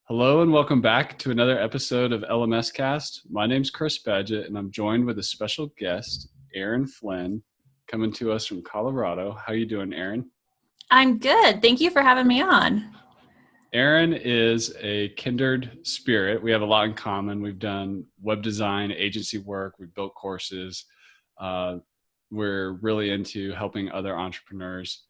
Hello and welcome back to another episode of LMScast. My name's Chris Badgett and I'm joined with a special guest, Erin Flynn, coming to us from Colorado. How you doing, Erin? I'm good. Thank you for having me on. Erin is a kindred spirit. We have a lot in common. We've done web design, agency work. We've built courses. We're really into helping other entrepreneurs.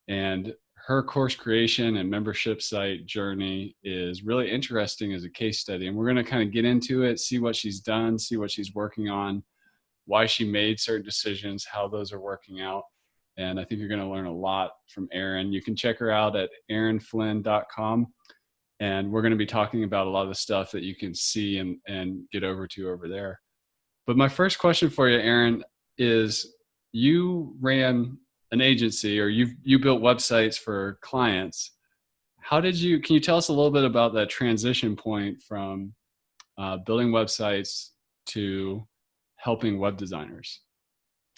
And her course creation and membership site journey is really interesting as a case study. And we're going to kind of get into it, see what she's done, see what she's working on, why she made certain decisions, how those are working out. And I think you're going to learn a lot from Erin. You can check her out at erinflynn.com. And we're going to be talking about a lot of the stuff that you can see and get over to over there. But my first question for you, Erin, is you ran an agency or you built websites for clients. Can you tell us a little bit about that transition point from building websites to helping web designers?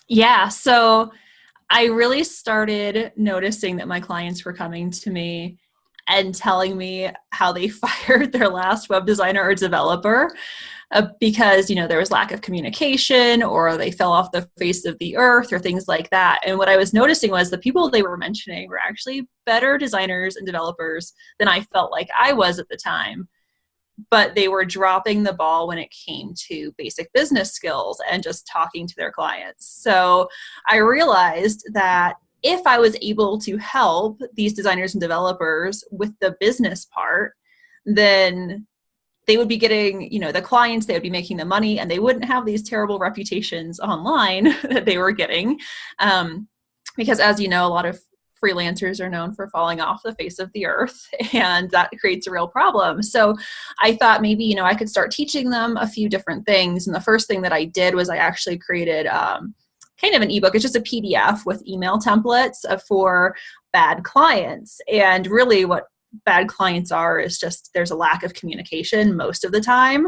Yeah, so I really started noticing that my clients were coming to me and telling me how they fired their last web designer or developer because, there was lack of communication or they fell off the face of the earth or things like that. And what I was noticing was the people they were mentioning were actually better designers and developers than I felt like I was at the time. But they were dropping the ball when it came to basic business skills and just talking to their clients. So I realized that if I was able to help these designers and developers with the business part, then they would be getting, the clients, they would be making the money, and they wouldn't have these terrible reputations online that they were getting. Because as you know, a lot of freelancers are known for falling off the face of the earth, and that creates a real problem. So I thought maybe, I could start teaching them a few different things. And the first thing that I did was I actually created kind of an ebook. It's just a PDF with email templates for bad clients. And really what bad clients are is just there's a lack of communication most of the time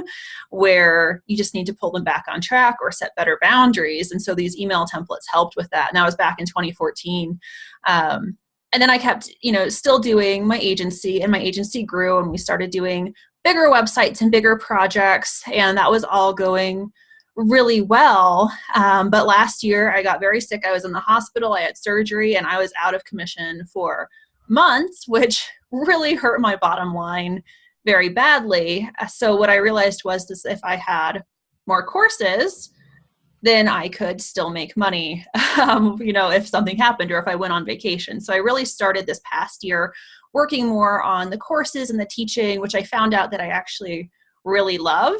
where you just need to pull them back on track or set better boundaries. And so these email templates helped with that. And that was back in 2014. And then I kept, still doing my agency, and my agency grew and we started doing bigger websites and bigger projects. And that was all going really well. But last year I got very sick. I was in the hospital. I had surgery and I was out of commission for months, which really hurt my bottom line very badly. So what I realized was this: if I had more courses, then I could still make money, if something happened or if I went on vacation. So I really started this past year working more on the courses and the teaching, which I found out that I actually really love.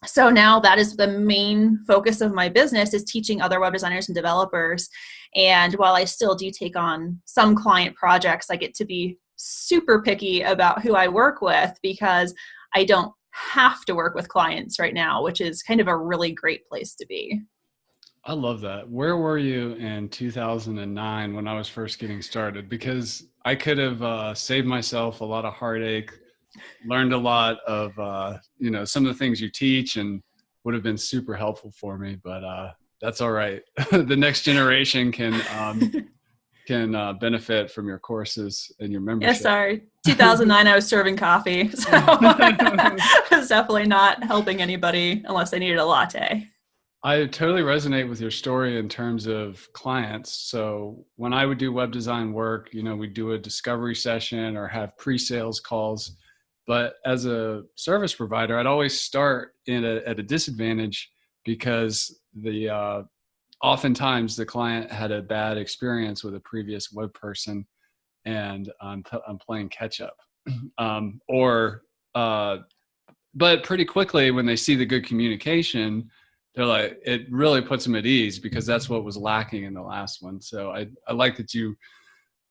So now that is the main focus of my business, is teaching other web designers and developers. And while I still do take on some client projects, I get to be super picky about who I work with because I don't have to work with clients right now, which is kind of a really great place to be. I love that. Where were you in 2009 when I was first getting started? Because I could have saved myself a lot of heartache, learned a lot of, some of the things you teach, and would have been super helpful for me, but that's all right. The next generation can benefit from your courses and your membership. Yeah, sorry. 2009, I was serving coffee. So I was definitely not helping anybody unless they needed a latte. I totally resonate with your story in terms of clients. So when I would do web design work, we'd do a discovery session or have pre-sales calls. But as a service provider, I'd always start at a disadvantage because oftentimes the client had a bad experience with a previous web person, and I'm playing catch up. But pretty quickly when they see the good communication, they're like, it really puts them at ease because that's what was lacking in the last one. So I like that you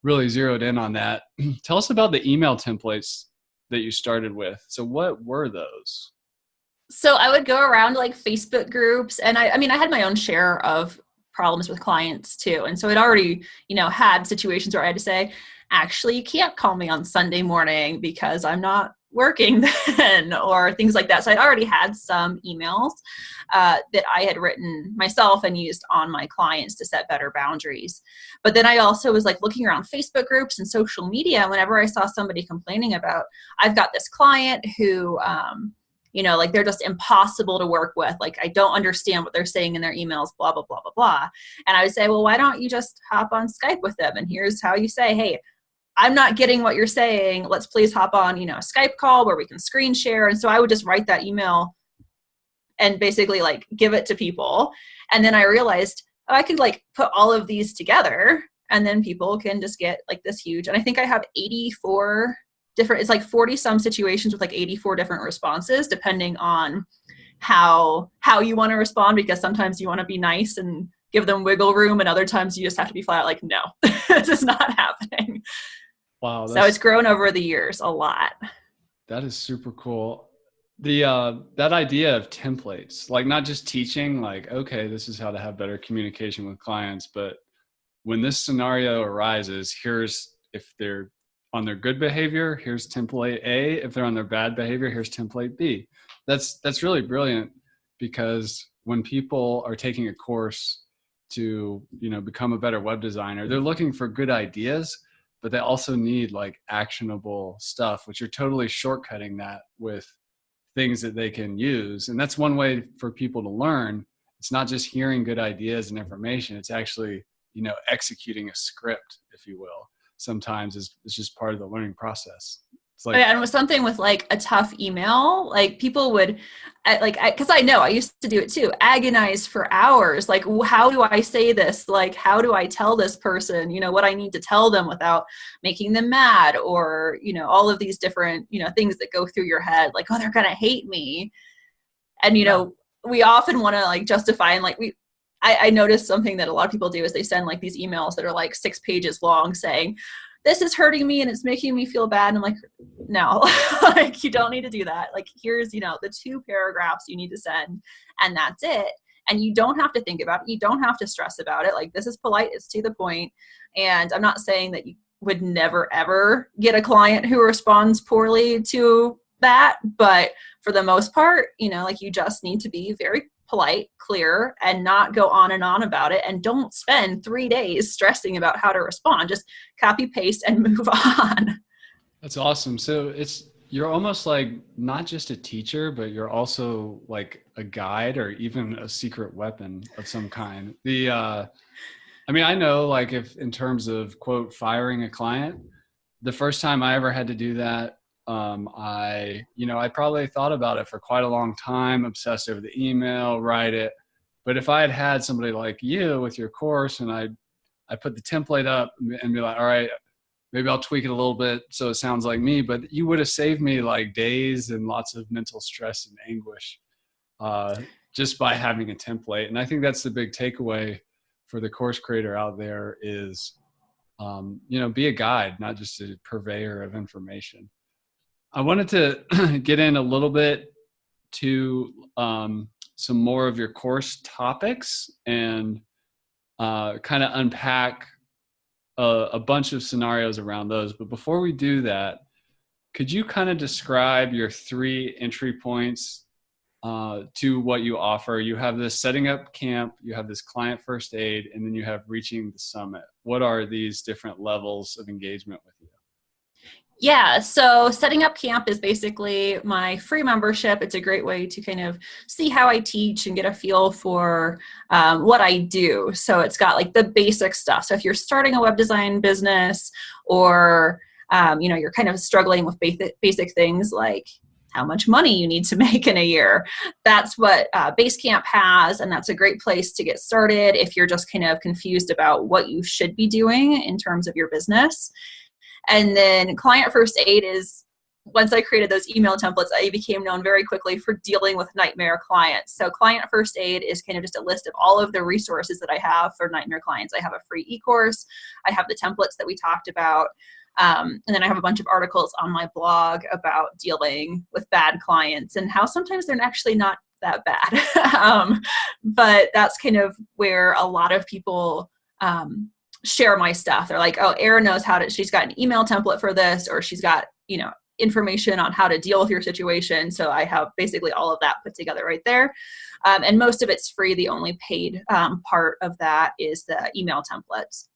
really zeroed in on that. Tell us about the email templates that you started with. So what were those? So I would go around like Facebook groups, and I had my own share of problems with clients too. And so it already, had situations where I had to say, actually, you can't call me on Sunday morning because I'm not working then, or things like that. So I'd already had some emails that I had written myself and used on my clients to set better boundaries. But then I also was like looking around Facebook groups and social media. Whenever I saw somebody complaining about, I've got this client who, like they're just impossible to work with. Like, I don't understand what they're saying in their emails, blah, blah, blah, blah, blah. And I would say, well, why don't you just hop on Skype with them? And here's how you say, hey, I'm not getting what you're saying. Let's please hop on, a Skype call where we can screen share. And so I would just write that email and basically like give it to people. And then I realized, I could like put all of these together and then people can just get like this huge. And I think I have 84 different, it's like 40 some situations with like 84 different responses, depending on how you want to respond, because sometimes you want to be nice and give them wiggle room, and other times you just have to be flat out like, no, this is not happening. Wow. So it's grown over the years a lot. That is super cool. That idea of templates, like not just teaching, like, okay, this is how to have better communication with clients, but when this scenario arises, here's, if they're on their good behavior, here's template A. If they're on their bad behavior, here's template B. That's really brilliant, because when people are taking a course to, become a better web designer, they're looking for good ideas, but they also need like actionable stuff, which you're totally shortcutting that with things that they can use. And that's one way for people to learn. It's not just hearing good ideas and information. It's actually, executing a script, if you will. Sometimes it's just part of the learning process. It's like, and with something with like a tough email, like people would because I know I used to do it too, agonize for hours. Like, how do I say this? Like, how do I tell this person, what I need to tell them without making them mad, or, all of these different, things that go through your head, like, oh, they're going to hate me. And, we often want to like justify, and like I noticed something that a lot of people do is they send like these emails that are like 6 pages long saying, this is hurting me and it's making me feel bad. And I'm like, no, like, you don't need to do that. Like, here's, the 2 paragraphs you need to send, and that's it. And you don't have to think about it. You don't have to stress about it. Like, this is polite. It's to the point. And I'm not saying that you would never, ever get a client who responds poorly to that. But for the most part, like, you just need to be very polite, clear, and not go on and on about it. And don't spend 3 days stressing about how to respond. Just copy, paste, and move on. That's awesome. So you're almost like not just a teacher, but you're also like a guide, or even a secret weapon of some kind. I know, like, if in terms of quote firing a client, the first time I ever had to do that, I probably thought about it for quite a long time, obsessed over the email, write it. But if I had had somebody like you with your course, and I put the template up and be like, all right, maybe I'll tweak it a little bit so it sounds like me, but you would have saved me like days and lots of mental stress and anguish, just by having a template. And I think that's the big takeaway for the course creator out there is, be a guide, not just a purveyor of information. I wanted to get in a little bit to some more of your course topics and kind of unpack a bunch of scenarios around those. But before we do that, could you kind of describe your 3 entry points to what you offer? You have this setting up camp, you have this client first aid, and then you have reaching the summit. What are these different levels of engagement with you? Yeah, so setting up camp is basically my free membership. It's a great way to kind of see how I teach and get a feel for what I do. So it's got like the basic stuff. So if you're starting a web design business, or you're kind of struggling with basic things like how much money you need to make in a year, that's what Basecamp has, and that's a great place to get started if you're just kind of confused about what you should be doing in terms of your business. And then Client First Aid is, once I created those email templates, I became known very quickly for dealing with nightmare clients. So Client First Aid is kind of just a list of all of the resources that I have for nightmare clients. I have a free e-course. I have the templates that we talked about. And then I have a bunch of articles on my blog about dealing with bad clients and how sometimes they're actually not that bad. But that's kind of where a lot of people share my stuff. They're like, oh, Erin knows how to, she's got an email template for this, or she's got, information on how to deal with your situation. So I have basically all of that put together right there. And most of it's free. The only paid part of that is the email templates.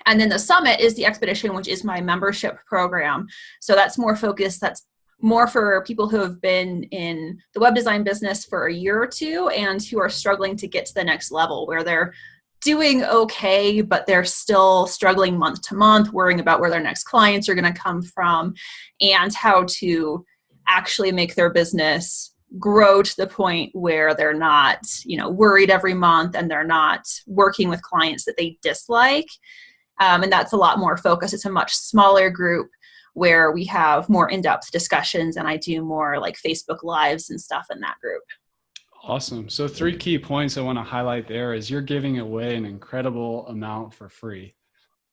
And then the summit is the expedition, which is my membership program. So that's more focused. That's more for people who have been in the web design business for a year or two and who are struggling to get to the next level, where they're doing okay, but they're still struggling month to month, worrying about where their next clients are going to come from and how to actually make their business grow to the point where they're not, worried every month and they're not working with clients that they dislike. And that's a lot more focused. It's a much smaller group where we have more in-depth discussions, and I do more like Facebook Lives and stuff in that group. Awesome. So 3 key points I want to highlight there is you're giving away an incredible amount for free.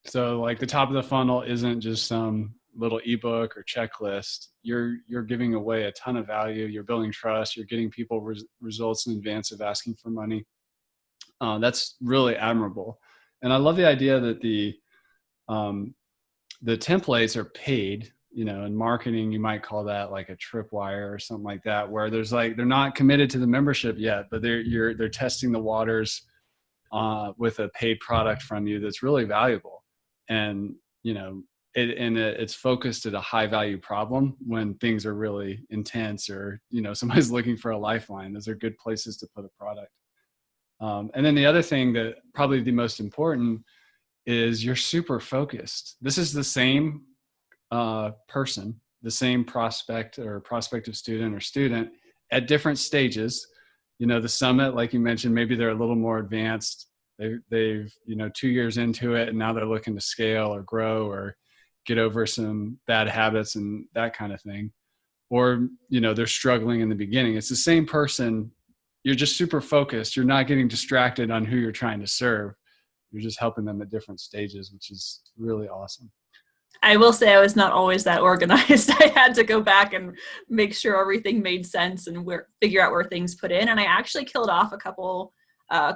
So like the top of the funnel isn't just some little ebook or checklist. You're giving away a ton of value. You're building trust. You're getting people results in advance of asking for money. That's really admirable. And I love the idea that the templates are paid. In marketing, you might call that like a tripwire or something like that, where there's like, they're not committed to the membership yet, but they're testing the waters with a paid product from you that's really valuable. And, it's focused at a high value problem when things are really intense or, somebody's looking for a lifeline. Those are good places to put a product. And then the other thing that probably the most important is you're super focused. This is the same person, the same prospect or prospective student or student at different stages. The summit, like you mentioned, maybe they're a little more advanced. They've 2 years into it and now they're looking to scale or grow or get over some bad habits and that kind of thing. Or, they're struggling in the beginning. It's the same person. You're just super focused. You're not getting distracted on who you're trying to serve. You're just helping them at different stages, which is really awesome. I will say I was not always that organized. I had to go back and make sure everything made sense and figure out where things put in. And I actually killed off a couple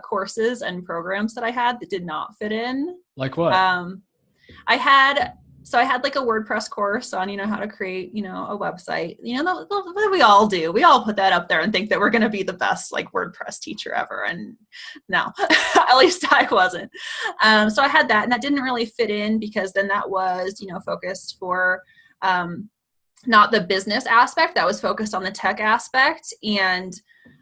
courses and programs that I had that did not fit in. Like what? I had like a WordPress course on, how to create, a website, we all do. We all put that up there and think that we're going to be the best like WordPress teacher ever. And no, at least I wasn't. So I had that, and that didn't really fit in because then that was, focused for not the business aspect. That was focused on the tech aspect. And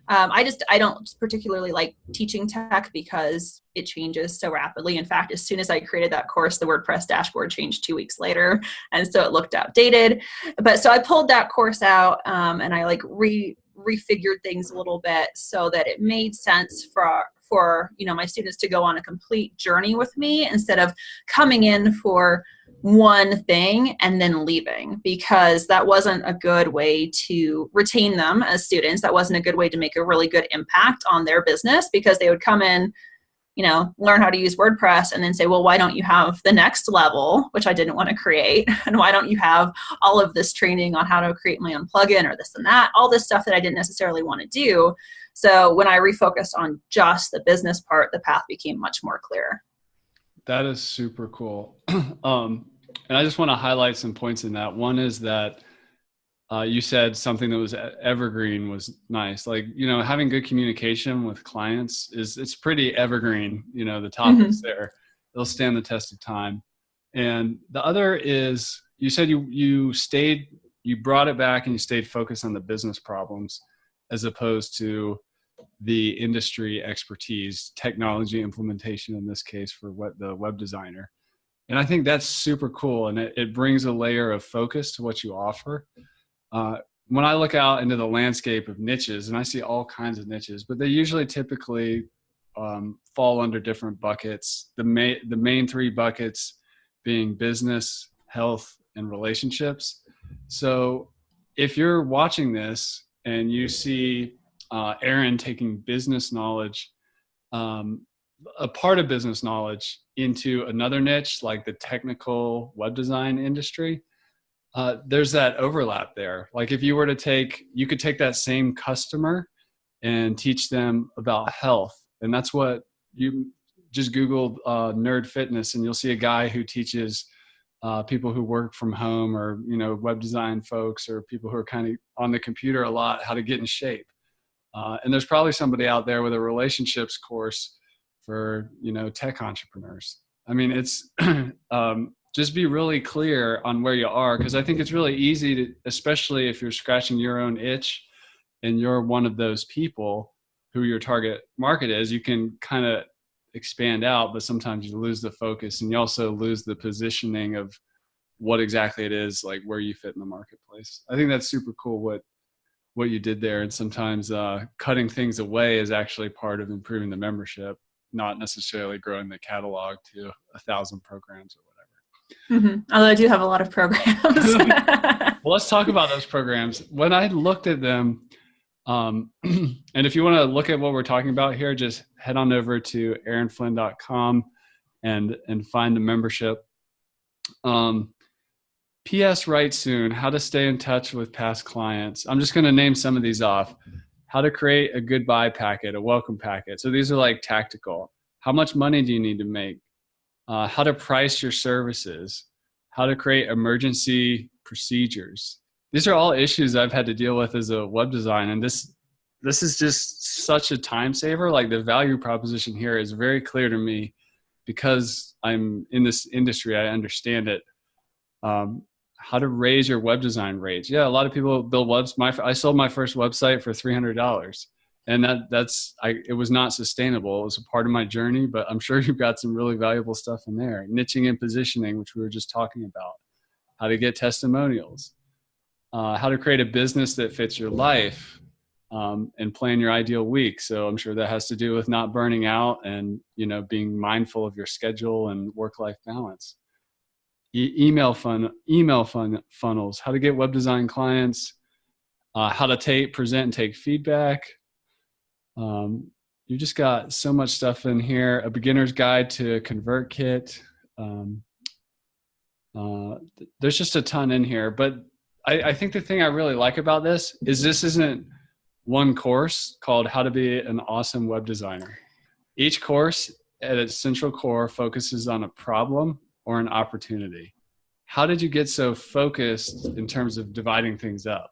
I don't particularly like teaching tech because it changes so rapidly. In fact, as soon as I created that course, the WordPress dashboard changed 2 weeks later. And so it looked outdated. But so I pulled that course out and I like refigured things a little bit so that it made sense for my students to go on a complete journey with me instead of coming in for one thing and then leaving, because that wasn't a good way to retain them as students. That wasn't a good way to make a really good impact on their business, because they would come in, learn how to use WordPress and then say, well, why don't you have the next level, which I didn't want to create? And why don't you have all of this training on how to create my own plugin or this and that, all this stuff that I didn't necessarily want to do. So when I refocused on just the business part, the path became much more clear. That is super cool. And I just want to highlight some points in that. One is that you said something that was evergreen was nice. Like, having good communication with clients it's pretty evergreen. The topics there, they'll stand the test of time. And the other is, you said you brought it back and you stayed focused on the business problems as opposed to the industry expertise, technology implementation in this case for the web designer. And I think that's super cool. And it brings a layer of focus to what you offer. When I look out into the landscape of niches, and I see all kinds of niches, but they usually typically fall under different buckets. The main 3 buckets being business, health, and relationships. So if you're watching this and you see Erin taking business knowledge, a part of business knowledge into another niche, like the technical web design industry, there's that overlap there. Like if you could take that same customer and teach them about health. And that's what you just Google nerd fitness and you'll see a guy who teaches people who work from home, or, web design folks, or people who are kind of on the computer a lot, how to get in shape. And there's probably somebody out there with a relationships course for, tech entrepreneurs. I mean, it's just be really clear on where you are, because I think it's really easy to, especially if you're scratching your own itch and you're one of those people who your target market is, you can kind of expand out, but sometimes you lose the focus, and you also lose the positioning of what exactly it is, like where you fit in the marketplace. I think that's super cool what you did there. And sometimes cutting things away is actually part of improving the membership, not necessarily growing the catalog to 1,000 programs or whatever. Mm-hmm. Although I do have a lot of programs. Well, let's talk about those programs. When I looked at them, and if you want to look at what we're talking about here, just head on over to erinflynn.com and find the membership. PS right soon, how to stay in touch with past clients. I'm just going to name some of these off. How to create a goodbye packet, a welcome packet. So these are like tactical. How much money do you need to make? How to price your services. How to create emergency procedures. These are all issues I've had to deal with as a web designer, and this is just such a time saver. Like, the value proposition here is very clear to me because I'm in this industry. I understand it. How to raise your web design rates. Yeah, a lot of people build webs. I sold my first website for $300, and it was not sustainable. It was a part of my journey, but I'm sure you've got some really valuable stuff in there. Niching and positioning, which we were just talking about. How to get testimonials. How to create a business that fits your life, and plan your ideal week. So I'm sure that has to do with not burning out and, being mindful of your schedule and work-life balance. Email funnels, how to get web design clients, how to present and take feedback. You just got so much stuff in here. A beginner's guide to ConvertKit. There's just a ton in here, but I think the thing I really like about this isn't one course called How to Be an Awesome Web Designer. Each course at its central core focuses on a problem or an opportunity. How did you get so focused in terms of dividing things up?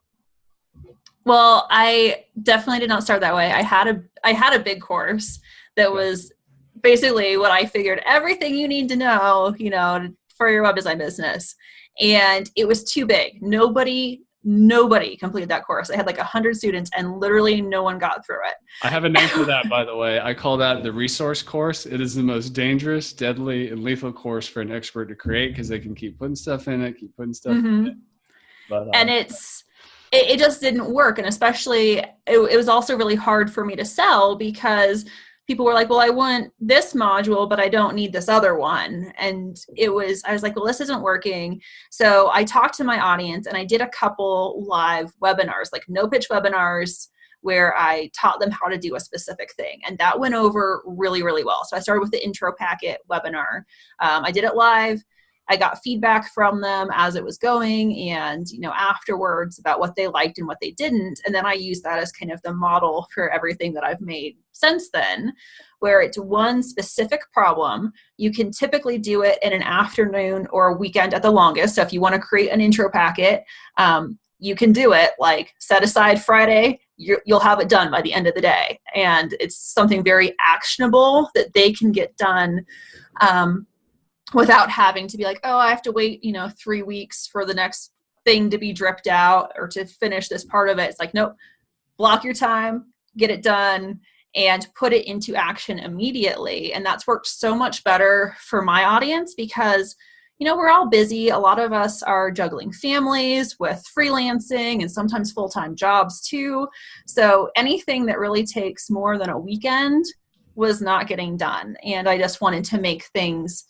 Well, I definitely did not start that way. I had a big course that was basically what I figured everything you need to know, for your web design business. And it was too big. Nobody completed that course. I had like 100 students and literally no one got through it. I have a name for that, by the way. I call that the resource course. It is the most dangerous, deadly, and lethal course for an expert to create, because they can keep putting stuff in it, in it. But, and it just didn't work. And especially it was also really hard for me to sell, because people were like, well, I want this module, but I don't need this other one. And I was like, well, this isn't working. So I talked to my audience and I did a couple live webinars, like no pitch webinars, where I taught them how to do a specific thing. And that went over really, really well. So I started with the intro packet webinar. I did it live. I got feedback from them as it was going, and, afterwards about what they liked and what they didn't. And then I used that as kind of the model for everything that I've made since then, where it's one specific problem. You can typically do it in an afternoon or a weekend at the longest. So if you want to create an intro packet, you can do it, like set aside Friday, you'll have it done by the end of the day. And it's something very actionable that they can get done, without having to be like, oh, I have to wait, 3 weeks for the next thing to be dripped out or to finish this part of it. It's like, nope, block your time, get it done, and put it into action immediately. And that's worked so much better for my audience because, we're all busy. A lot of us are juggling families with freelancing and sometimes full-time jobs too. So anything that really takes more than a weekend was not getting done. And I just wanted to make things,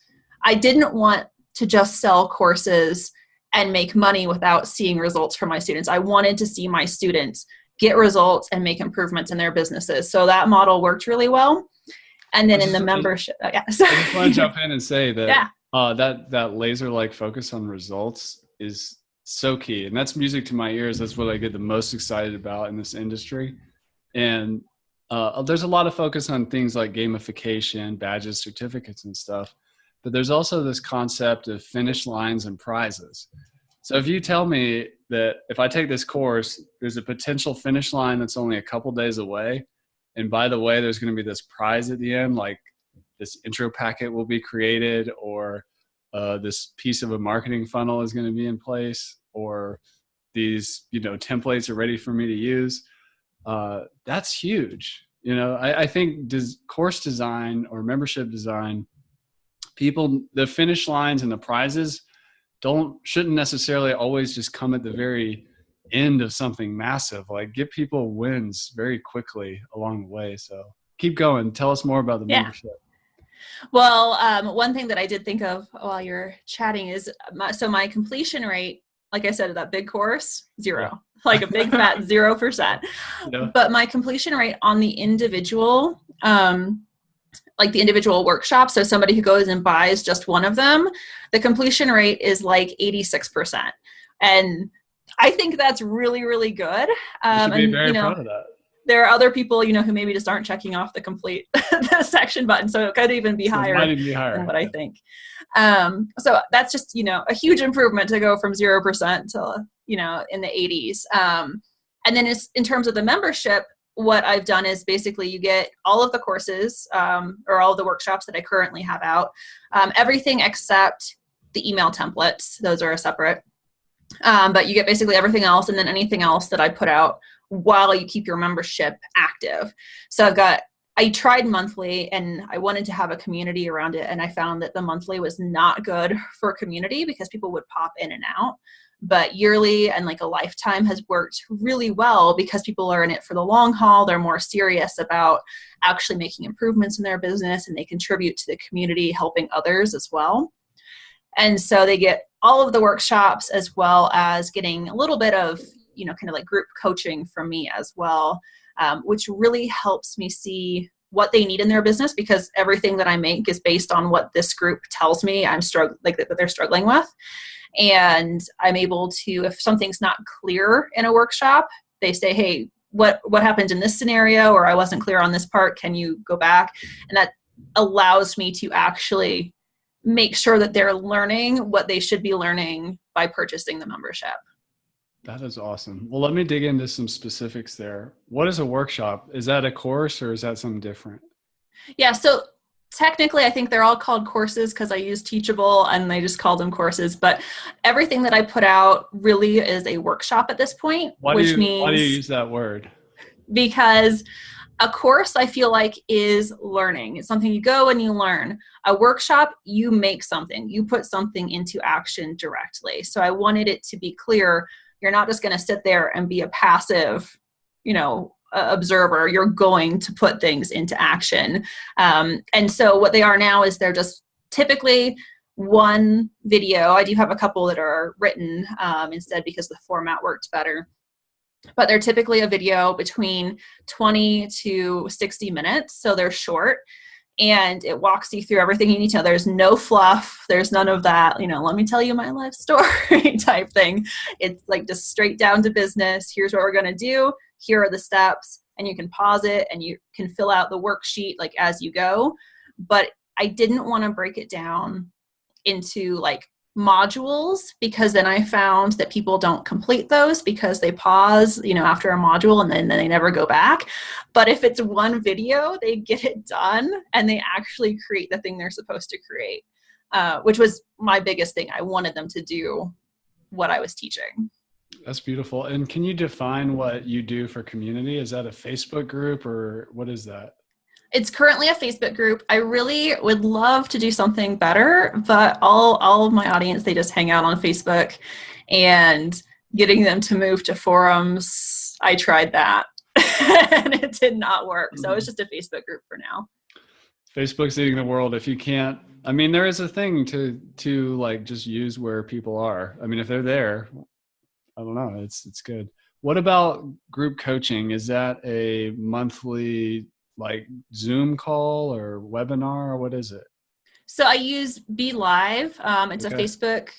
I didn't want to just sell courses and make money without seeing results from my students. I wanted to see my students get results and make improvements in their businesses. So that model worked really well. And then in the membership, I just want to jump in and say that that laser-like focus on results is so key. And that's music to my ears. That's what I get the most excited about in this industry. And there's a lot of focus on things like gamification, badges, certificates, and stuff. but there's also this concept of finish lines and prizes. So if you tell me that if I take this course, there's a potential finish line that's only a couple days away, and by the way, there's going to be this prize at the end, like this intro packet will be created, or this piece of a marketing funnel is going to be in place, or these, templates are ready for me to use. That's huge. I think course design or membership design, the finish lines and the prizes shouldn't necessarily always just come at the very end of something massive. Like, get people wins very quickly along the way. So keep going. Tell us more about the membership. Well, one thing that I did think of while you're chatting is my completion rate, like I said, of that big course, 0, like a big fat 0%. Yeah. But my completion rate on the individual, like the individual workshop, so somebody who goes and buys just one of them, the completion rate is like 86%. And I think that's really, really good. You should be very proud of that. There are other people, who maybe just aren't checking off the complete the section button. So it could even be higher than what I think. So that's just, a huge improvement to go from 0% to, in the 80s. And then in terms of the membership, what I've done is basically you get all of the courses or all of the workshops that I currently have out, everything except the email templates. Those are separate. But you get basically everything else, and then anything else that I put out while you keep your membership active. So I tried monthly, and I wanted to have a community around it. And I found that the monthly was not good for community because people would pop in and out. But yearly and like a lifetime has worked really well because people are in it for the long haul. They're more serious about actually making improvements in their business, and they contribute to the community, helping others as well. And so they get all of the workshops as well as getting a little bit of, kind of like group coaching from me as well, which really helps me see what they need in their business, because everything that I make is based on what this group tells me that they're struggling with. And I'm able to, if something's not clear in a workshop, they say, hey, what happened in this scenario? Or I wasn't clear on this part. Can you go back? And that allows me to actually make sure that they're learning what they should be learning by purchasing the membership. That is awesome. Well, let me dig into some specifics there. What is a workshop? Is that a course or is that something different? Yeah, so technically I think they're all called courses because I use Teachable and they just call them courses. But everything that I put out really is a workshop at this point. Why do you use that word? Because a course, I feel like, is learning. It's something you go and you learn. A workshop, you make something. You put something into action directly. So I wanted it to be clear. You're not just going to sit there and be a passive, observer. You're going to put things into action. And so what they are now is they're just typically one video. I do have a couple that are written instead because the format worked better. But they're typically a video between 20 to 60 minutes. So they're short, and it walks you through everything you need to know. There's no fluff. There's none of that, let me tell you my life story type thing. It's like just straight down to business. Here's what we're going to do. Here are the steps, and you can pause it and you can fill out the worksheet like as you go. But I didn't want to break it down into like modules, because then I found that people don't complete those because they pause, after a module and then they never go back. But if it's one video, they get it done and they actually create the thing they're supposed to create, which was my biggest thing. I wanted them to do what I was teaching. That's beautiful. And can you define what you do for community? Is that a Facebook group or what is that? It's currently a Facebook group. I really would love to do something better, but all of my audience, they just hang out on Facebook, and getting them to move to forums, I tried that and it did not work. So it's just a Facebook group for now. Facebook's eating the world. If you can't, there is a thing to like just use where people are. If they're there, I don't know, it's good. What about group coaching? Is that a monthly like Zoom call or webinar, or what is it? So I use Be Live. It's a Facebook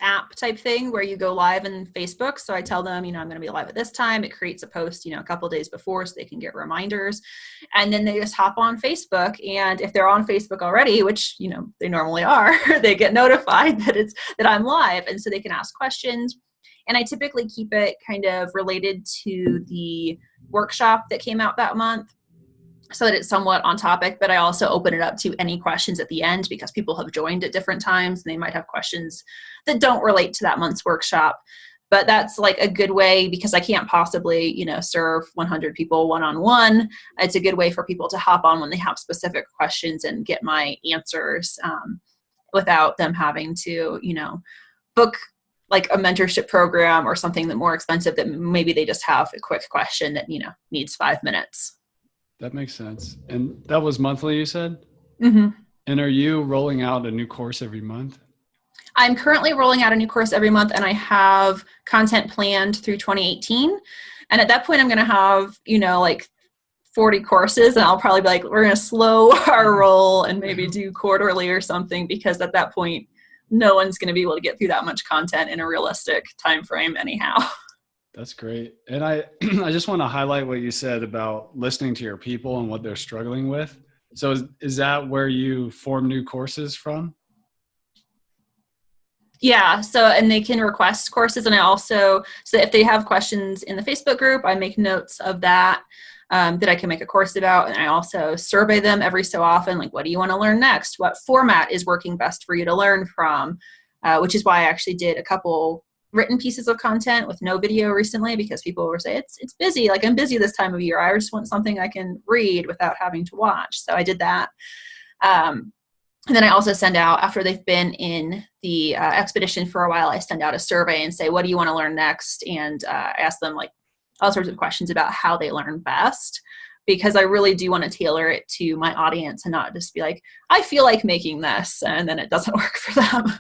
app type thing where you go live in Facebook. So I tell them, I'm going to be live at this time. It creates a post, a couple days before so they can get reminders. And then they just hop on Facebook. And if they're on Facebook already, which, they normally are, they get notified that I'm live. And so they can ask questions. And I typically keep it kind of related to the workshop that came out that month, so that it's somewhat on topic, but I also open it up to any questions at the end because people have joined at different times and they might have questions that don't relate to that month's workshop. But that's like a good way, because I can't possibly, serve 100 people one-on-one. It's a good way for people to hop on when they have specific questions and get my answers without them having to, book like a mentorship program or something that more expensive that maybe they just have a quick question that, needs 5 minutes. That makes sense. And that was monthly, you said? Mm-hmm. And are you rolling out a new course every month? I'm currently rolling out a new course every month, and I have content planned through 2018. And at that point, I'm going to have, like 40 courses, and I'll probably be like, we're going to slow our roll and maybe do quarterly or something, because at that point, no one's going to be able to get through that much content in a realistic time frame anyhow. That's great. And I just want to highlight what you said about listening to your people and what they're struggling with. So is that where you form new courses from? Yeah. So, and they can request courses. And I also, so if they have questions in the Facebook group, I make notes of that I can make a course about. And I also survey them every so often. Like, what do you want to learn next? What format is working best for you to learn from? Which is why I actually did a couple written pieces of content with no video recently, because people were saying it's busy. Like, I'm busy this time of year. I just want something I can read without having to watch. So I did that. And then I also send out, after they've been in the expedition for a while, I send out a survey and say, what do you want to learn next? And I ask them like all sorts of questions about how they learn best, because I really do want to tailor it to my audience and not just be like, I feel like making this, and then it doesn't work for them.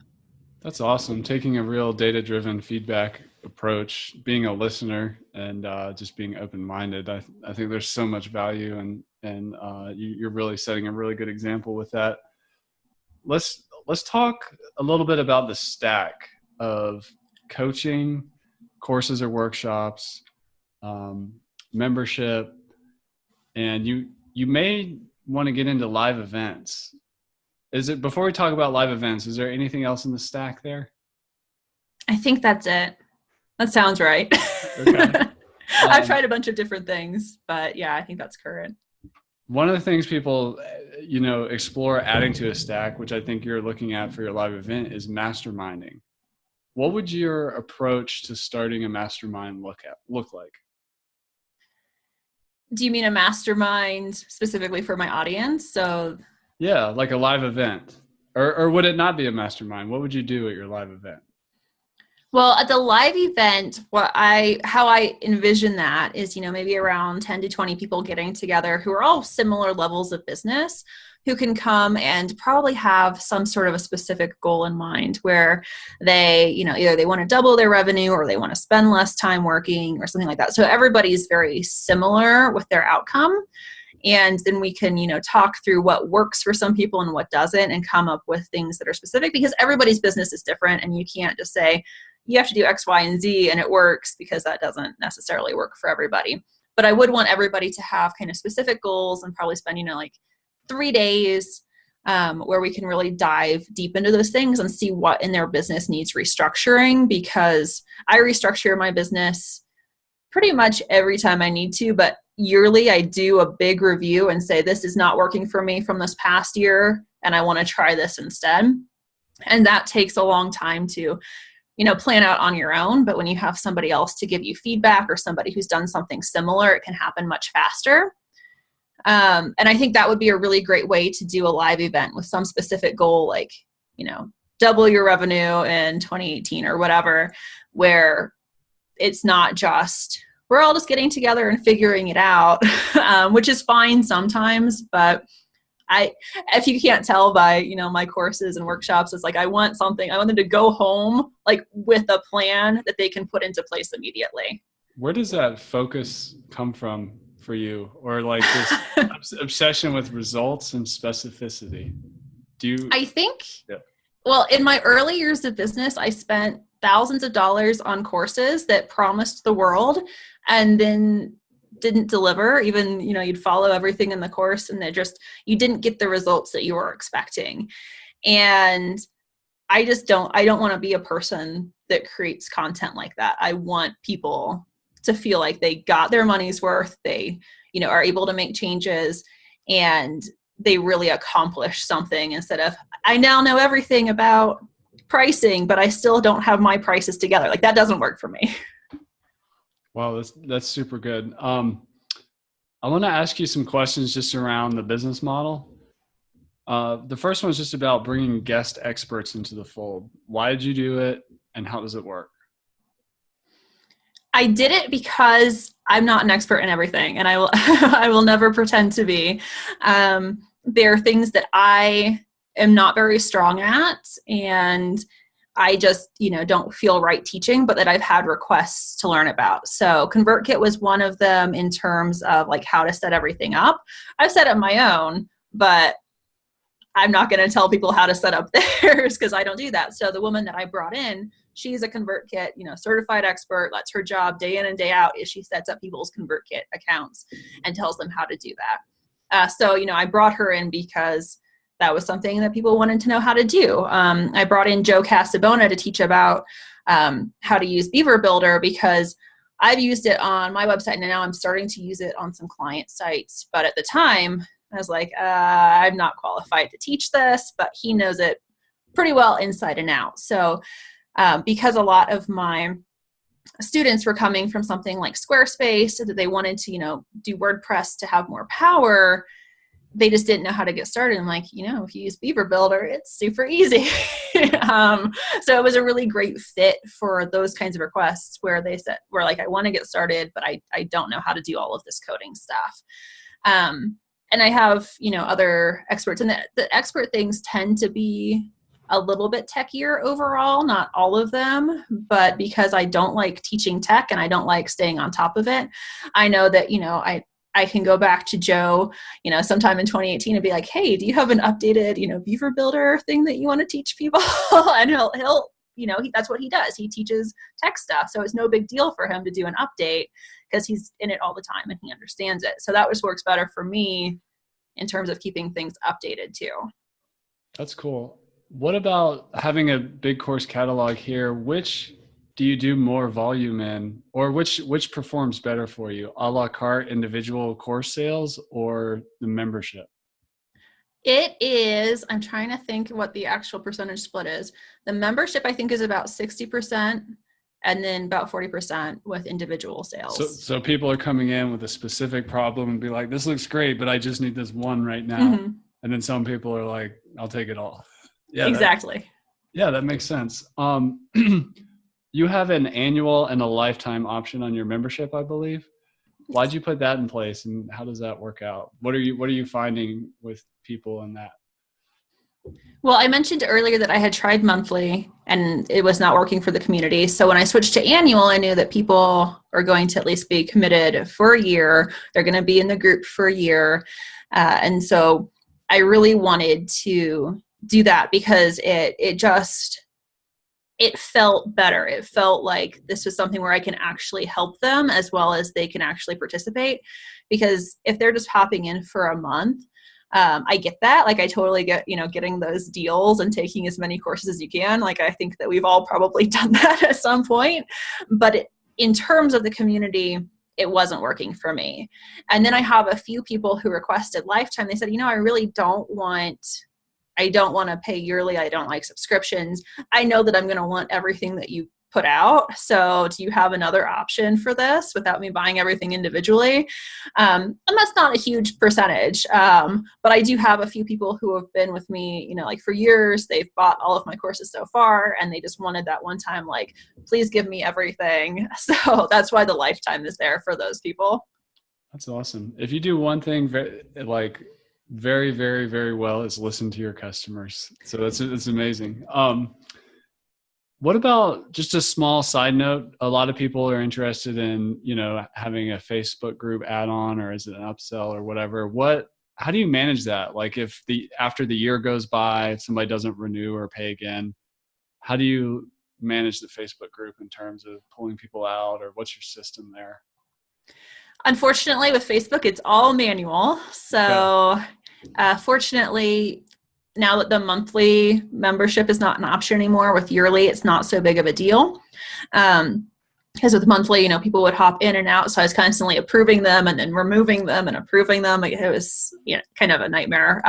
That's awesome. Taking a real data-driven feedback approach, being a listener, and just being open-minded. I think there's so much value, and you're really setting a really good example with that. Let's talk a little bit about the stack of coaching, courses or workshops, membership, and you may want to get into live events. Before we talk about live events, is there anything else in the stack there? I think that's it. That sounds right. Okay. I've tried a bunch of different things, but yeah, I think that's current. One of the things people, explore adding to a stack, which I think you're looking at for your live event, is masterminding. What would your approach to starting a mastermind look like? Do you mean a mastermind specifically for my audience? So yeah, like a live event, or would it not be a mastermind? What would you do at your live event? Well, at the live event, how I envision that is, maybe around 10 to 20 people getting together who are all similar levels of business, who can come and probably have some sort of a specific goal in mind where they, either they want to double their revenue or they want to spend less time working or something like that. So everybody's very similar with their outcome. And then we can, talk through what works for some people and what doesn't, and come up with things that are specific, because everybody's business is different. And you can't just say, you have to do X, Y, and Z and it works, because that doesn't necessarily work for everybody. But I would want everybody to have kind of specific goals and probably spend, like 3 days where we can really dive deep into those things and see what in their business needs restructuring, because I restructure my business pretty much every time I need to, but yearly I do a big review and say, this is not working for me from this past year, and I want to try this instead. And that takes a long time to, plan out on your own. But when you have somebody else to give you feedback, or somebody who's done something similar, it can happen much faster. And I think that would be a really great way to do a live event with some specific goal, like, double your revenue in 2018 or whatever, where it's not just, we're all just getting together and figuring it out, which is fine sometimes. But if you can't tell by, my courses and workshops, it's like, I want them to go home like with a plan that they can put into place immediately. Where does that focus come from for you? Or like this obsession with results and specificity? I think, yeah. Well, in my early years of business, I spent thousands of dollars on courses that promised the world and then didn't deliver. Even, you'd follow everything in the course and you didn't get the results that you were expecting. And I don't want to be a person that creates content like that. I want people to feel like they got their money's worth. They, are able to make changes and they really accomplish something instead of, I now know everything about pricing, but I still don't have my prices together. Like, that doesn't work for me. Wow, that's super good. I want to ask you some questions just around the business model. The first one is just about bringing guest experts into the fold. Why did you do it, and how does it work? I did it because I'm not an expert in everything, and I will I will never pretend to be. There are things that I am not very strong at, and I just, don't feel right teaching, but that I've had requests to learn about. So ConvertKit was one of them in terms of like how to set everything up. I've set up my own, but I'm not going to tell people how to set up theirs because I don't do that. So the woman that I brought in, she's a ConvertKit, certified expert. That's her job day in and day out is she sets up people's ConvertKit accounts and tells them how to do that. So I brought her in because that was something that people wanted to know how to do. I brought in Joe Casabona to teach about how to use Beaver Builder because I've used it on my website and now I'm starting to use it on some client sites. But at the time, I was like, I'm not qualified to teach this, but he knows it pretty well inside and out. So because a lot of my students were coming from something like Squarespace, so that they wanted to, do WordPress to have more power, they just didn't know how to get started. I'm like, if you use Beaver Builder, it's super easy. So it was a really great fit for those kinds of requests where they said, we're like, I want to get started, but I don't know how to do all of this coding stuff. And I have, other experts, and the expert things tend to be a little bit techier overall, not all of them, but because I don't like teaching tech and I don't like staying on top of it, I know that, I can go back to Joe, sometime in 2018 and be like, hey, do you have an updated, Beaver Builder thing that you want to teach people? And he'll that's what he does. He teaches tech stuff. So it's no big deal for him to do an update because he's in it all the time and he understands it. So that works better for me in terms of keeping things updated too. That's cool. What about having a big course catalog here? Which do you do more volume in, or which performs better for you? A la carte individual course sales or the membership? It is, I'm trying to think what the actual percentage split is. The membership, I think, is about 60%, and then about 40% with individual sales. So people are coming in with a specific problem and be like, this looks great, but I just need this one right now. Mm-hmm. And then some people are like, I'll take it all. Yeah, exactly. That makes sense. You have an annual and a lifetime option on your membership, I believe. Why'd you put that in place, and how does that work out? What are you finding with people in that? Well, I mentioned earlier that I had tried monthly and it was not working for the community. So when I switched to annual, I knew that people are going to at least be committed for a year. They're going to be in the group for a year. And so I really wanted to do that because it felt better. It felt like this was something where I can actually help them as well as they can actually participate. Because if they're just hopping in for a month, I get that. Like, I totally get, getting those deals and taking as many courses as you can. Like, I think that we've all probably done that at some point. But in terms of the community, it wasn't working for me. And then I have a few people who requested lifetime. They said, I really don't want to pay yearly. I don't like subscriptions. I know that I'm going to want everything that you put out. So do you have another option for this without me buying everything individually? And that's not a huge percentage. But I do have a few people who have been with me, like for years. They've bought all of my courses so far, and they just wanted that one time, like, please give me everything. So that's why the lifetime is there for those people. That's awesome. If you do one thing very, very, very well, is listen to your customers. So that's amazing. What about just a small side note? A lot of people are interested in, having a Facebook group add-on, or is it an upsell or whatever. What how do you manage that? Like if after the year goes by, somebody doesn't renew or pay again, how do you manage the Facebook group in terms of pulling people out, or what's your system there? Unfortunately, with Facebook, it's all manual. Okay. So, fortunately, now that the monthly membership is not an option anymore, with yearly, it's not so big of a deal. Because with monthly, people would hop in and out. So I was constantly approving them and then removing them and approving them. It was kind of a nightmare.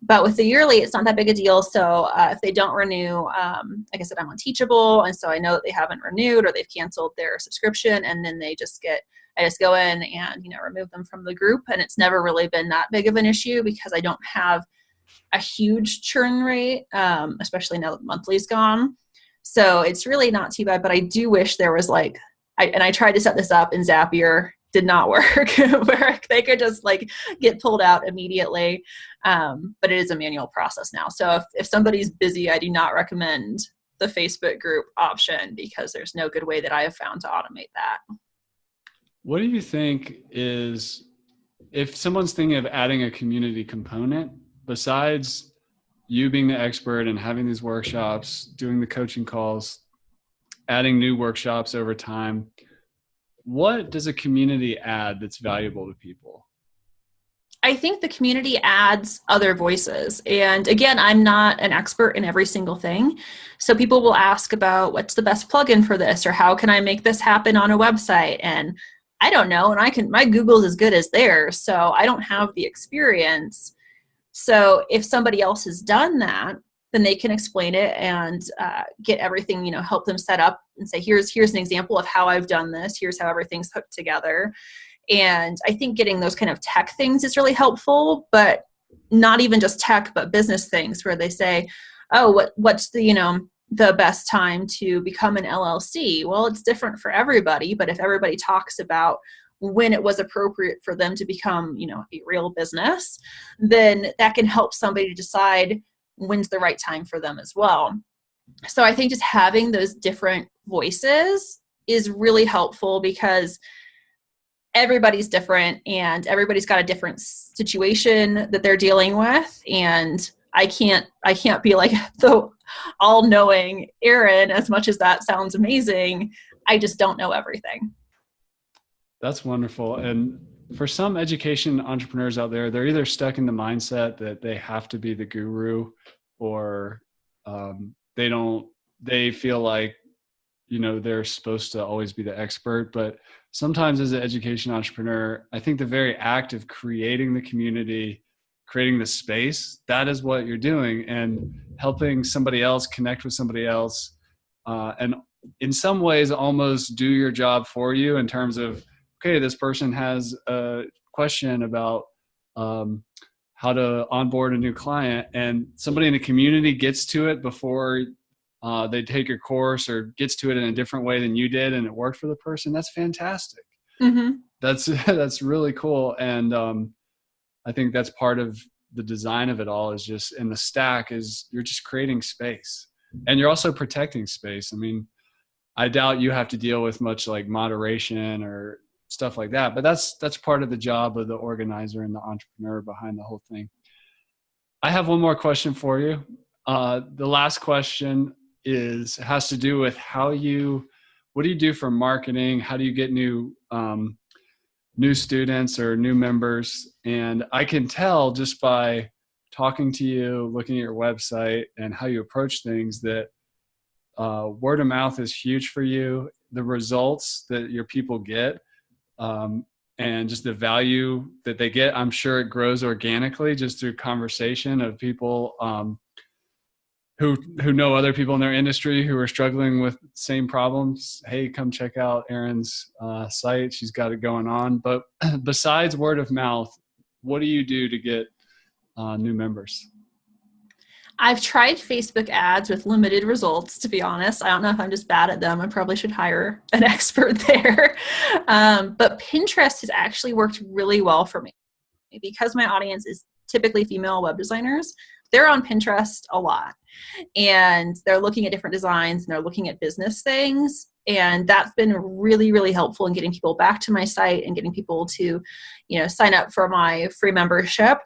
But with the yearly, it's not that big a deal. So if they don't renew, like I said, I'm on Teachable. And so I know that they haven't renewed or they've canceled their subscription. And then I just go in and, remove them from the group. And it's never really been that big of an issue because I don't have a huge churn rate, especially now that monthly's gone. So it's really not too bad. But I do wish there was I tried to set this up in Zapier, did not work, where they could just get pulled out immediately. But it is a manual process now. So if somebody's busy, I do not recommend the Facebook group option because there's no good way that I have found to automate that. What do you think is, if someone's thinking of adding a community component, besides you being the expert and having these workshops, doing the coaching calls, adding new workshops over time, what does a community add that's valuable to people? I think the community adds other voices. And again, I'm not an expert in every single thing. So people will ask about what's the best plugin for this, or how can I make this happen on a website? And I don't know. And my Google's as good as theirs. So I don't have the experience. So if somebody else has done that, then they can explain it and get everything, help them set up and say, here's an example of how I've done this. Here's how everything's hooked together. And I think getting those kind of tech things is really helpful, but not even just tech, but business things where they say, oh, what's the best time to become an LLC? Well, it's different for everybody, but if everybody talks about when it was appropriate for them to become, a real business, then that can help somebody to decide when's the right time for them as well. So I think just having those different voices is really helpful because everybody's different and everybody's got a different situation that they're dealing with. And I can't be like the all-knowing Erin, as much as that sounds amazing. I just don't know everything. That's wonderful. And for some education entrepreneurs out there, they're either stuck in the mindset that they have to be the guru, or they feel like, they're supposed to always be the expert. But sometimes as an education entrepreneur, I think the very act of creating the community, creating the space, that is what you're doing, and helping somebody else connect with somebody else. And in some ways almost do your job for you in terms of, okay, this person has a question about how to onboard a new client, and somebody in the community gets to it before they take your course, or gets to it in a different way than you did, and it worked for the person. That's fantastic. Mm-hmm. That's really cool. And I think that's part of the design of it all, is just in the stack, is you're just creating space, and you're also protecting space. I mean, I doubt you have to deal with much like moderation or stuff like that, but that's part of the job of the organizer and the entrepreneur behind the whole thing. I have one more question for you. The last question has to do with what do you do for marketing? How do you get new students or new members? And I can tell just by talking to you, looking at your website and how you approach things, that word of mouth is huge for you. The results that your people get, and just the value that they get, I'm sure it grows organically just through conversation of people who know other people in their industry who are struggling with the same problems. Hey, come check out Erin's site. She's got it going on. But besides word of mouth, what do you do to get new members? I've tried Facebook ads with limited results, to be honest. I don't know if I'm just bad at them. I probably should hire an expert there. But Pinterest has actually worked really well for me because my audience is typically female web designers. they're on Pinterest a lot, and they're looking at different designs, and they're looking at business things. And that's been really, really helpful in getting people back to my site and getting people to, sign up for my free membership,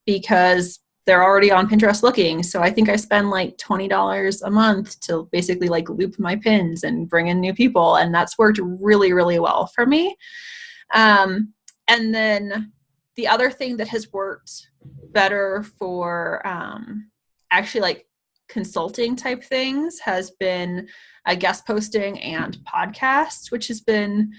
because they're already on Pinterest looking. So I think I spend like $20 a month to basically like loop my pins and bring in new people. And that's worked really, really well for me. And then the other thing that has worked better for actually like consulting type things has been a guest posting and podcasts, which has been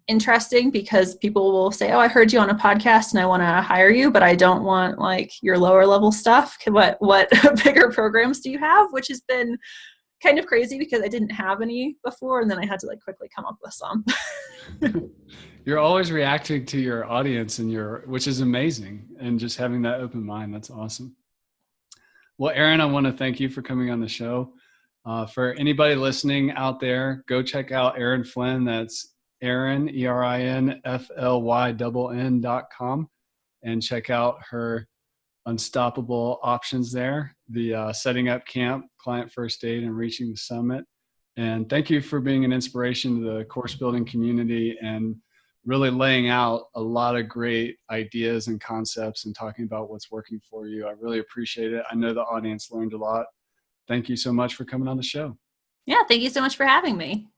interesting, because people will say, oh, I heard you on a podcast and I want to hire you, but I don't want like your lower level stuff. What bigger programs do you have? Which has been kind of crazy, because I didn't have any before, and then I had to like quickly come up with some. You're always reacting to your audience, which is amazing, and just having that open mind. That's awesome. Well, Erin, I want to thank you for coming on the show. For anybody listening out there, go check out Erin Flynn. That's Erin, ErinFLYNN.com, and check out her unstoppable options there, the setting up camp, client first aid, and reaching the summit. And thank you for being an inspiration to the course building community and really laying out a lot of great ideas and concepts and talking about what's working for you. I really appreciate it. I know the audience learned a lot. Thank you so much for coming on the show. Yeah, thank you so much for having me.